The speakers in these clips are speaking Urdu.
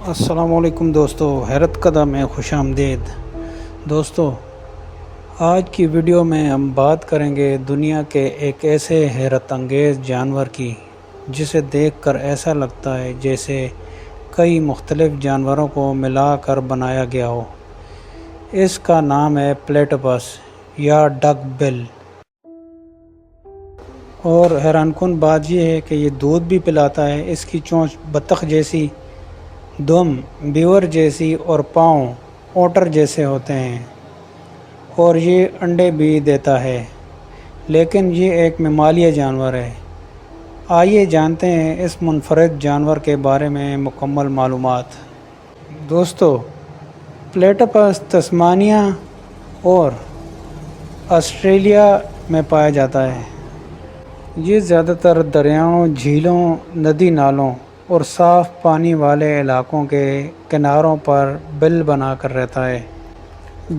السلام علیکم دوستو، حیرت کدہ میں خوش آمدید دوستو۔ آج کی ویڈیو میں ہم بات کریں گے دنیا کے ایک ایسے حیرت انگیز جانور کی جسے دیکھ کر ایسا لگتا ہے جیسے کئی مختلف جانوروں کو ملا کر بنایا گیا ہو۔ اس کا نام ہے پلیٹپس یا ڈک بل، اور حیران کن بات یہ ہے کہ یہ دودھ بھی پلاتا ہے۔ اس کی چونچ بطخ جیسی، دم بیور جیسی اور پاؤں اوٹر جیسے ہوتے ہیں، اور یہ انڈے بھی دیتا ہے، لیکن یہ ایک ممالیہ جانور ہے۔ آئیے جانتے ہیں اس منفرد جانور کے بارے میں مکمل معلومات۔ دوستو، پلیٹپس تسمانیہ اور آسٹریلیا میں پایا جاتا ہے۔ یہ زیادہ تر دریاؤں، جھیلوں، ندی نالوں اور صاف پانی والے علاقوں کے کناروں پر بل بنا کر رہتا ہے۔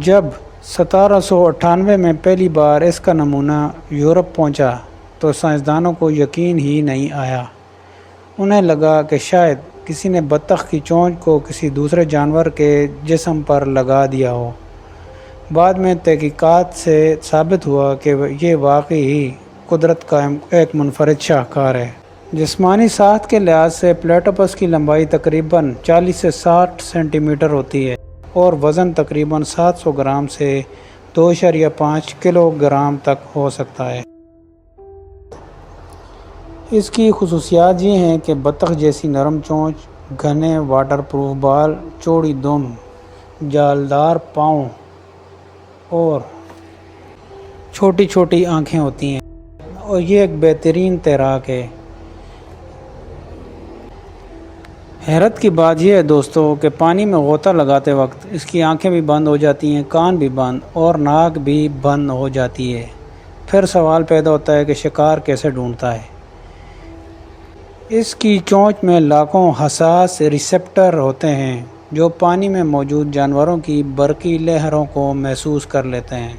جب 1798 میں پہلی بار اس کا نمونہ یورپ پہنچا تو سائنسدانوں کو یقین ہی نہیں آیا۔ انہیں لگا کہ شاید کسی نے بطخ کی چونچ کو کسی دوسرے جانور کے جسم پر لگا دیا ہو۔ بعد میں تحقیقات سے ثابت ہوا کہ یہ واقعی ہی قدرت کا ایک منفرد شاہکار ہے۔ جسمانی ساخت کے لحاظ سے پلیٹپس کی لمبائی تقریباً 40 سے 60 سینٹی میٹر ہوتی ہے اور وزن تقریباً 700 گرام سے 2.5 کلو گرام تک ہو سکتا ہے۔ اس کی خصوصیات یہ ہیں کہ بطخ جیسی نرم چونچ، گھنے واٹر پروف بال، چوڑی دم، جالدار پاؤں اور چھوٹی چھوٹی آنکھیں ہوتی ہیں، اور یہ ایک بہترین تیراک ہے۔ حیرت کی بات یہ ہے دوستو کہ پانی میں غوطہ لگاتے وقت اس کی آنکھیں بھی بند ہو جاتی ہیں، کان بھی بند اور ناک بھی بند ہو جاتی ہے۔ پھر سوال پیدا ہوتا ہے کہ شکار کیسے ڈھونڈتا ہے؟ اس کی چونچ میں لاکھوں حساس ریسیپٹر ہوتے ہیں جو پانی میں موجود جانوروں کی برقی لہروں کو محسوس کر لیتے ہیں،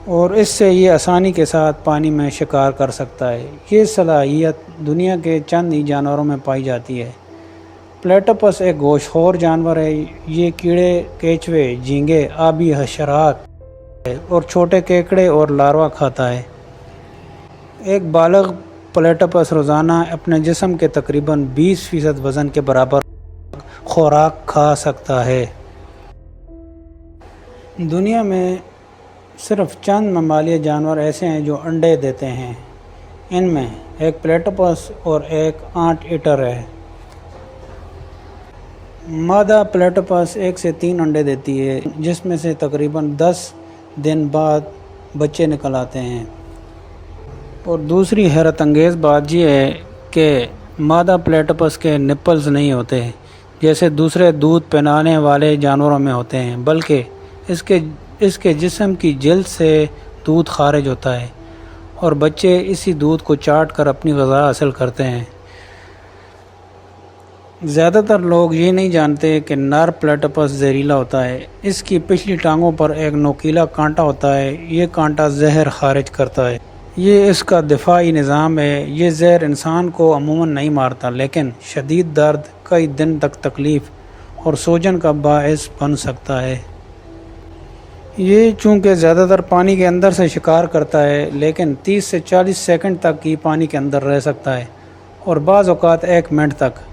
اور اس سے یہ آسانی کے ساتھ پانی میں شکار کر سکتا ہے۔ یہ صلاحیت دنیا کے چند ہی جانوروں میں پائی جاتی ہے۔ پلیٹپس ایک گوشت خور جانور ہے۔ یہ کیڑے، کیچوے، جھینگے، آبی حشرات اور چھوٹے کیکڑے اور لاروا کھاتا ہے۔ ایک بالغ پلیٹپس روزانہ اپنے جسم کے تقریباً 20% وزن کے برابر خوراک کھا سکتا ہے۔ دنیا میں صرف چند ممالیہ جانور ایسے ہیں جو انڈے دیتے ہیں۔ ان میں ایک پلیٹپس اور ایک آنٹ ایٹر ہے۔ مادہ پلیٹپس 1 سے 3 انڈے دیتی ہے، جس میں سے تقریباً 10 دن بعد بچے نکل آتے ہیں۔ اور دوسری حیرت انگیز بات یہ ہے کہ مادہ پلیٹپس کے نپلز نہیں ہوتے جیسے دوسرے دودھ پلانے والے جانوروں میں ہوتے ہیں، بلکہ اس کے جسم کی جلد سے دودھ خارج ہوتا ہے، اور بچے اسی دودھ کو چاٹ کر اپنی غذا حاصل کرتے ہیں۔ زیادہ تر لوگ یہ نہیں جانتے کہ نر پلیٹپس زہریلا ہوتا ہے۔ اس کی پچھلی ٹانگوں پر ایک نوکیلا کانٹا ہوتا ہے۔ یہ کانٹا زہر خارج کرتا ہے۔ یہ اس کا دفاعی نظام ہے۔ یہ زہر انسان کو عموماً نہیں مارتا، لیکن شدید درد، کئی دن تک تکلیف اور سوجن کا باعث بن سکتا ہے۔ یہ چونکہ زیادہ تر پانی کے اندر سے شکار کرتا ہے، لیکن 30 سے 40 سیکنڈ تک ہی پانی کے اندر رہ سکتا ہے، اور بعض اوقات 1 منٹ تک،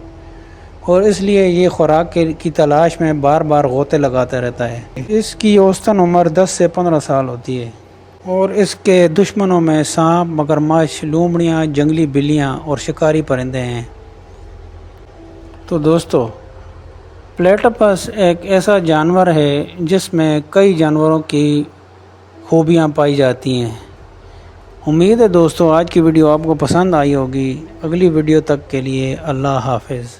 اور اس لیے یہ خوراک کی تلاش میں بار بار غوطے لگاتا رہتا ہے۔ اس کی اوسطاً عمر 10 سے 15 سال ہوتی ہے، اور اس کے دشمنوں میں سانپ، مگرمچھ، لومڑیاں، جنگلی بلیاں اور شکاری پرندے ہیں۔ تو دوستو، پلیٹپس ایک ایسا جانور ہے جس میں کئی جانوروں کی خوبیاں پائی جاتی ہیں۔ امید ہے دوستو آج کی ویڈیو آپ کو پسند آئی ہوگی۔ اگلی ویڈیو تک کے لیے اللہ حافظ۔